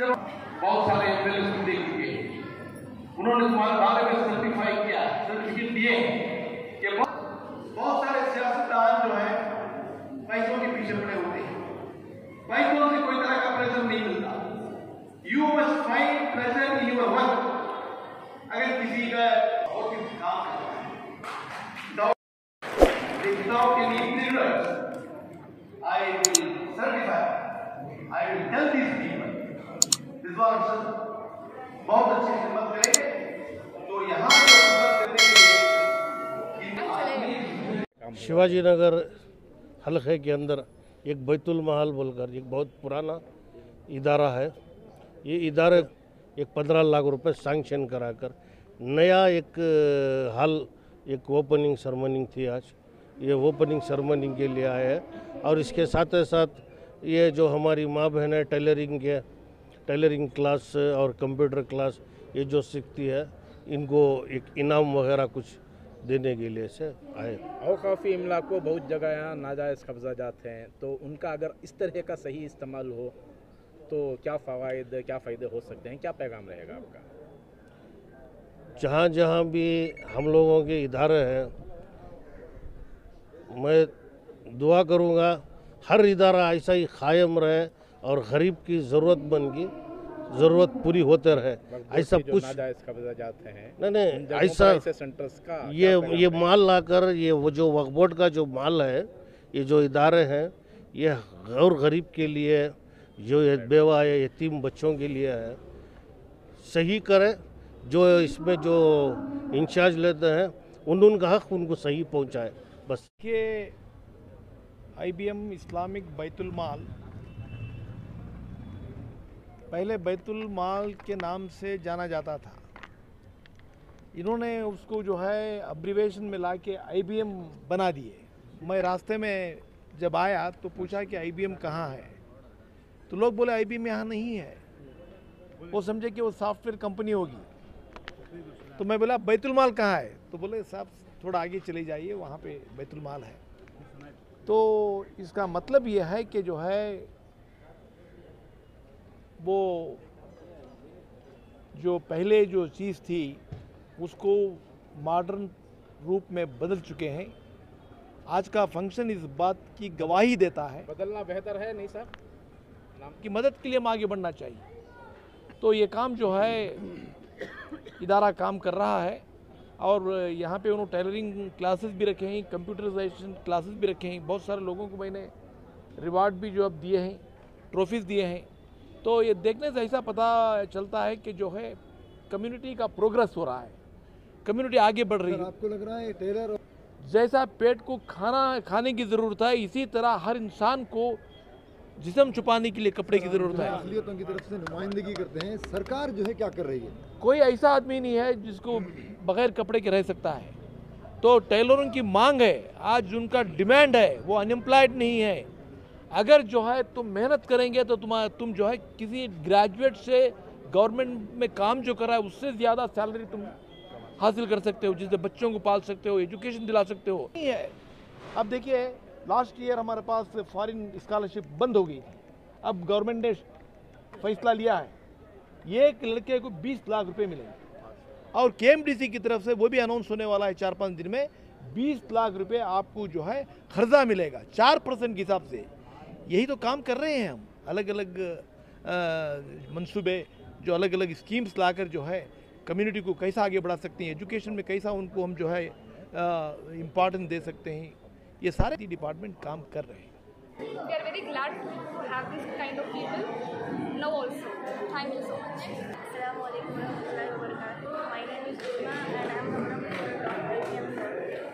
चलो बहुत सारे एमएलए को देख लिए, उन्होंने तुम्हारे बारे में सर्टिफाई किया, सर्टिफिकेट दिए कि बहुत सारे सियासतदान जो है पैसों के पीछे पड़े होते हैं, पैसों से कोई तरह का प्रेशर नहीं मिलता। You must find pressure in your work. अगर किसी का और किसी काम without any ignorance, I will certify, I will tell these people, this was बहुत अच्छी हिम्मत करेंगे तो यहाँ जो हिम्मत करने के लिए शिवाजी नगर हलके के अंदर एक बैतुल महल बोलकर एक बहुत पुराना इदारा है। ये इदारे एक 15 लाख रुपए सैंक्शन कराकर नया एक हाल एक ओपनिंग सेरेमनी थी आज। ये ओपनिंग सेरेमनी के लिए आए हैं और इसके साथ साथ ये जो हमारी माँ बहन है टेलरिंग क्लास और कंप्यूटर क्लास ये जो सीखती है इनको एक इनाम वगैरह कुछ देने के लिए से आए। औकाफी इमला को बहुत जगह यहाँ नाजायज़ कब्जा जाते हैं, तो उनका अगर इस तरह का सही इस्तेमाल हो तो क्या फ़ायदे हो सकते हैं, क्या पैगाम रहेगा आपका? जहाँ जहाँ भी हम लोगों के इदारे हैं, मैं दुआ करूँगा हर इदारा ऐसा ही कायम रहे और गरीब की ज़रूरत पूरी होते रहे। ऐसा कुछ कब्जा जाते हैं नहीं ऐसा सेंटर्स का ये माल लाकर ये वो जो वक्फ बोर्ड का जो माल है, ये जो इदारे हैं ये और गरीब के लिए जो ये बेवा या यतीम बच्चों के लिए है, सही करें। जो इसमें जो इंचार्ज लेते हैं उनका हक उनको सही पहुंचाए बस। के IBM इस्लामिक बैतुल माल पहले बैतुल माल के नाम से जाना जाता था। इन्होंने उसको जो है अब्रीवेशन में ला के IBM बना दिए। मैं रास्ते में जब आया तो पूछा कि IBM कहाँ है, तो लोग बोले IBM यहाँ नहीं है, वो समझे कि वो सॉफ्टवेयर कंपनी होगी। तो मैं बोला बैतुल माल कहाँ है, तो बोले साहब थोड़ा आगे चले जाइए वहाँ पे बैतुल माल है। तो इसका मतलब ये है कि जो है वो जो पहले जो चीज़ थी उसको मॉडर्न रूप में बदल चुके हैं। आज का फंक्शन इस बात की गवाही देता है, बदलना बेहतर है नहीं साहब, कि मदद के लिए हम आगे बढ़ना चाहिए। तो ये काम जो है इदारा काम कर रहा है और यहाँ पे उन्होंने टेलरिंग क्लासेस भी रखे हैं, कंप्यूटराइजेशन क्लासेस भी रखे हैं। बहुत सारे लोगों को मैंने रिवार्ड भी जो अब दिए हैं, ट्रॉफीज़ दिए हैं। तो ये देखने से ऐसा पता चलता है कि जो है कम्युनिटी का प्रोग्रेस हो रहा है, कम्युनिटी आगे बढ़ रही है। आपको लग रहा है टेलर जैसा पेट को खाने की ज़रूरत है, इसी तरह हर इंसान को जिस्म छुपाने के लिए कपड़े की ज़रूरत है। अक़लियतों की तरफ से नुमाइंदगी करते हैं, सरकार जो है क्या कर रही है? कोई ऐसा आदमी नहीं है जिसको बगैर कपड़े के रह सकता है। तो टेलरों की मांग है, आज उनका डिमांड है, वो अनएम्प्लॉयड नहीं है। अगर जो है तुम मेहनत करेंगे तो तुम जो है किसी ग्रेजुएट से गवर्नमेंट में काम जो कर रहा है उससे ज़्यादा सैलरी तुम हासिल कर सकते हो, जिससे बच्चों को पाल सकते हो, एजुकेशन दिला सकते हो। नहीं है। अब देखिए लास्ट ईयर हमारे पास फॉरेन स्कॉलरशिप बंद हो गई थी। अब गवर्नमेंट ने फैसला लिया है, ये एक लड़के को 20 लाख रुपए मिलेंगे और KMDC की तरफ से वो भी अनाउंस होने वाला है 4-5 दिन में। 20 लाख रुपए आपको जो है खर्चा मिलेगा 4% के हिसाब से। यही तो काम कर रहे हैं हम, अलग अलग मंसूबे जो अलग अलग स्कीम्स लाकर जो है कम्युनिटी को कैसा आगे बढ़ा सकते हैं, एजुकेशन में कैसा उनको हम जो है इम्पोर्टेंस दे सकते हैं, ये सारे डिपार्टमेंट काम कर रहे हैं। We are very glad to have this kind of people now also. Thank you so much. Assalamualaikum warahmatullahi wabarakatuh. My name is Rima and I am from IBM.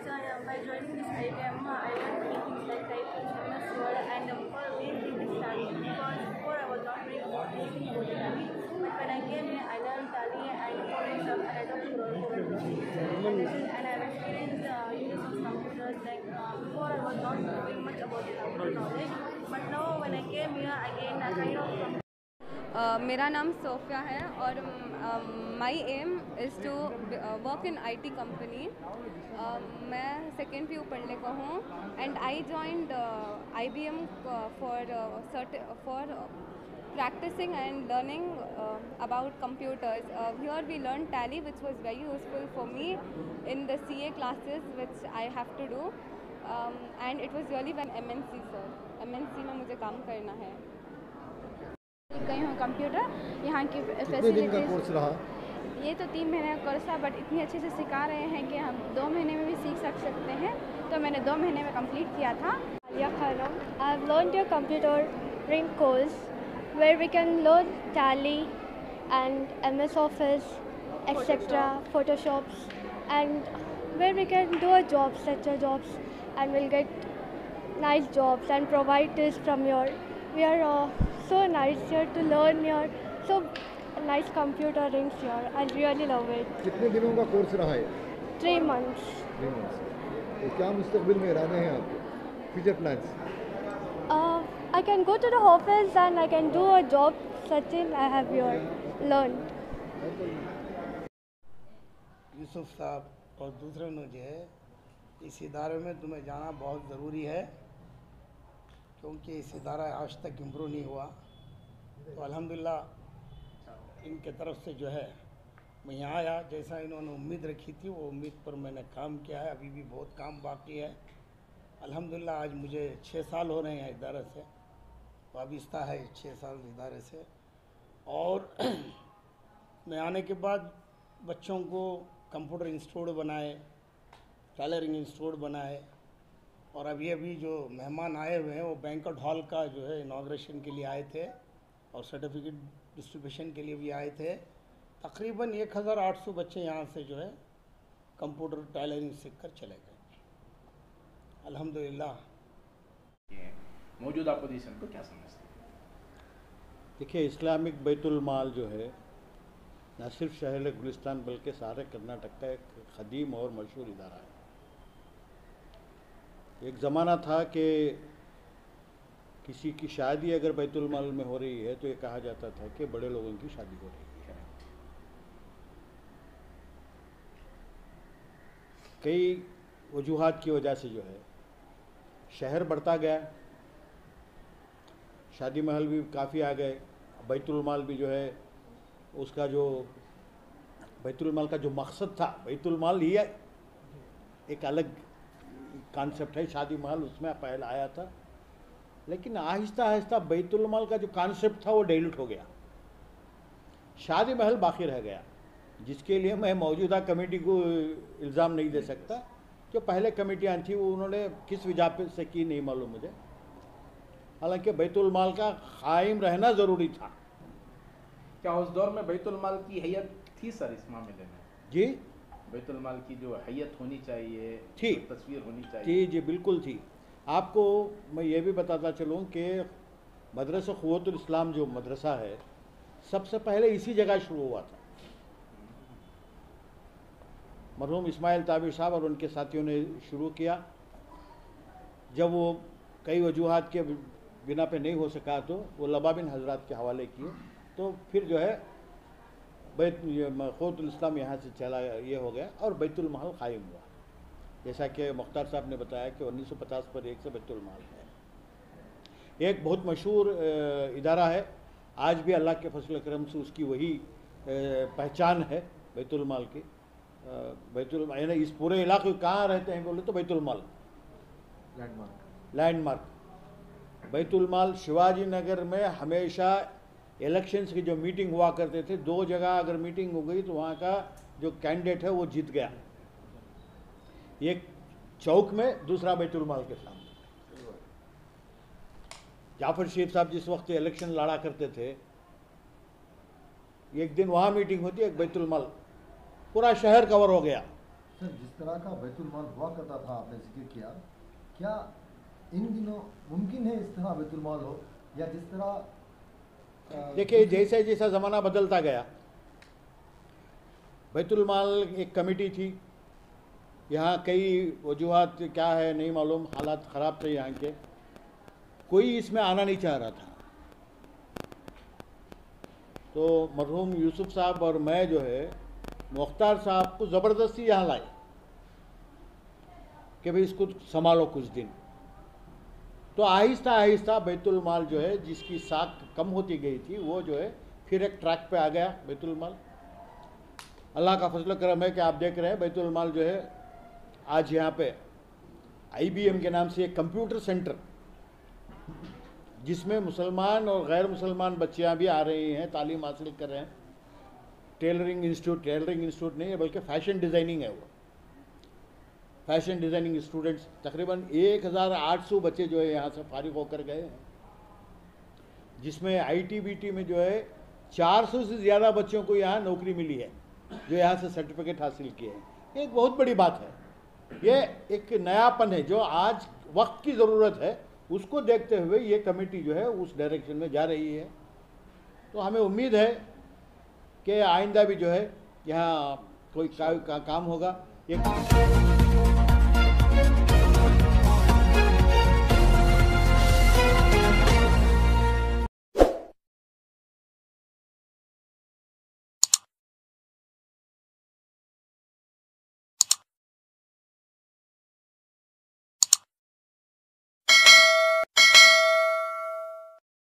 So by joining this IBM, I learned many things like typing, word, and for me this study because before I was not very interested in Tally, but when I came here, I learned Tally and Photoshop and I learned programming. And I have experienced use of computers. Like before, I was not knowing much about the computer knowledge, but now when I came here, I gained a kind of. मेरा नाम Sophia है और my aim is to work in IT company. मैं second PU पढ़ने का हूँ and I joined IBM for practicing and learning about computers. Here we learned Tally, which was very useful for me in the CA classes which I have to do. And it was really when MNC sir. MNC में मुझे काम करना है. गई हूँ computer यहाँ की कितने दिन का कोर्स रहा? ये तो 3 महीने का कोर्स था, बट इतनी अच्छे से सिखा रहे हैं कि हम 2 महीने में भी सीख सकते हैं, तो मैंने 2 महीने में कंप्लीट किया था. Alia Khanum. I've learned your computering course where we can learn Tally and MS Office, etc., Photoshops, and where we can do a job, such a jobs, and we'll get nice jobs and provide this from your. We are so nice here to learn your so nice computering here. I really love it. कितने दिनों का course रहा है? 3 months. 3 months. तो क्या मुस्तकबिल में इरादे हैं आपके? Future plans? I can go to the office and I can do a job. Sachin, I have your learned. Yusuf साहब और दूसरे ने जो है इस इदारे में तुम्हें जाना बहुत ज़रूरी है, क्योंकि इस इदारा आज तक इम्प्रूव नहीं हुआ. तो अल्हम्दुलिल्लाह इनके तरफ से जो है मैं यहाँ आया, जैसा इन्होंने उम्मीद रखी थी वो उम्मीद पर मैंने काम किया है. अभी भी बहुत काम बाकी है. अल्हम्दुलिल्लाह आज मुझे 6 साल हो रहे हैं इदारे से, वाबस्ता है 6 साल इदारे से. और मैं आने के बाद बच्चों को कंप्यूटर इंस्टीट्यूट बनाए, टेलरिंग इंस्टीट्यूट बनाए, और अभी जो मेहमान आए हुए हैं वो बैंक्वेट हॉल का जो है इनाग्रेशन के लिए आए थे और सर्टिफिकेट डिस्ट्रीब्यूशन के लिए भी आए थे. तकरीबन 1800 बच्चे यहाँ से जो है कंप्यूटर टेलरिंग सीख कर चले गए. अल्हम्दुलिल्लाह. मौजूदा पोजीशन को क्या समझते हैं? देखिए, इस्लामिक बैतुल माल जो है न सिर्फ शहर गुलिस्तान बल्कि सारे कर्नाटक का एक ख़दीम और मशहूर इदारा है. एक ज़माना था कि किसी की शादी अगर बैतुल माल में हो रही है तो ये कहा जाता था कि बड़े लोगों की शादी हो रही है. कई वजूहात की वजह से जो है शहर बढ़ता गया, शादी महल भी काफ़ी आ गए. बैतुल माल भी जो है उसका जो बैतुल माल का जो मकसद था, बैतुल माल ही एक अलग कॉन्सेप्ट है, शादी महल उसमें पहले आया था. लेकिन आहिस्ता आहिस्ता बैतुल माल का जो कॉन्सेप्ट था वो डाइल्यूट हो गया, शादी महल बाकी रह गया, जिसके लिए मैं मौजूदा कमेटी को इल्ज़ाम नहीं दे सकता. जो पहले कमेटियाँ थी वो उन्होंने किस वजह से की नहीं मालूम मुझे. हालांकि बैतुल माल का कायम रहना ज़रूरी था. क्या उस दौर में बैतुल माल की हैयत थी सर इस मामले में? जी, बैतुल माल की जो हैयत होनी चाहिए थी, तस्वीर होनी चाहिए जी जी बिल्कुल थी. आपको मैं ये भी बताता चलूँ कि मदरसा क़ुव्वतुल इस्लाम जो मदरसा है सबसे पहले इसी जगह शुरू हुआ था. मरहूम इस्माइल ताबिर साहब और उनके साथियों ने शुरू किया. जब वो कई वजूहात के बिना पे नहीं हो सका तो वो लबाबिन हजरात के हवाले किए, तो फिर जो है क़ुव्वतुल इस्लाम यहाँ से चला ये हो गया और बैतुल महल कायम हुआ. जैसा कि मुख्तार साहब ने बताया कि 1950 पर एक से बैतुल महल है. एक बहुत मशहूर इदारा है, आज भी अल्लाह के फजल करम से उसकी वही पहचान है बैतुल माल की. बैतुल यानी इस पूरे इलाके कहाँ रहते हैं बोले तो बैतुल माल लैंडमार्क. बैतुल माल शिवाजी नगर में हमेशा इलेक्शंस की जो मीटिंग हुआ करते थे, 2 जगह अगर मीटिंग हो गई तो वहाँ का जो कैंडिडेट है वो जीत गया. एक चौक में, दूसरा बैतुल माल के सामने. जाफर शरीफ साहब जिस वक्त इलेक्शन लड़ा करते थे, एक दिन वहाँ मीटिंग होती है, एक बैतुल माल, पूरा शहर कवर हो गया. सर, जिस तरह का बैतुल माल हुआ करता था आपने जिक्र किया, क्या इन दिनों मुमकिन है इस तरह बैतुल माल हो, या जिस तरह देखिए जैसे जैसा ज़माना बदलता गया, बैतुल माल एक कमेटी थी, यहाँ कई वजूहात क्या है नहीं मालूम, हालात ख़राब थे यहाँ के, कोई इसमें आना नहीं चाह रहा था. तो मरहूम यूसुफ साहब और मैं जो है मुख्तार साहब को ज़बरदस्ती यहाँ लाए कि भाई इसको संभालो कुछ दिन. तो आहिस्ता आहिस्ता बैतुल माल जो है जिसकी साख कम होती गई थी वो जो है फिर एक ट्रैक पे आ गया बैतुल माल। अल्लाह का फजल करम है कि आप देख रहे हैं बैतुल माल जो है आज यहाँ पे IBM के नाम से एक कंप्यूटर सेंटर जिसमें मुसलमान और गैर मुसलमान बच्चियाँ भी आ रही हैं, तालीम हासिल कर रहे हैं। टेलरिंग इंस्टीट्यूट नहीं है बल्कि फैशन डिज़ाइनिंग है, वो फैशन डिज़ाइनिंग स्टूडेंट्स तकरीबन 1800 बच्चे जो है यहाँ से फारिग होकर गए हैं, जिसमें ITBT में जो है 400 से ज़्यादा बच्चों को यहाँ नौकरी मिली है जो यहाँ से सर्टिफिकेट हासिल किए हैं। ये एक बहुत बड़ी बात है, ये एक नयापन है जो आज वक्त की ज़रूरत है, उसको देखते हुए ये कमेटी जो है उस डायरेक्शन में जा रही है। तो हमें उम्मीद है कि आइंदा भी जो है यहाँ कोई काम होगा। एक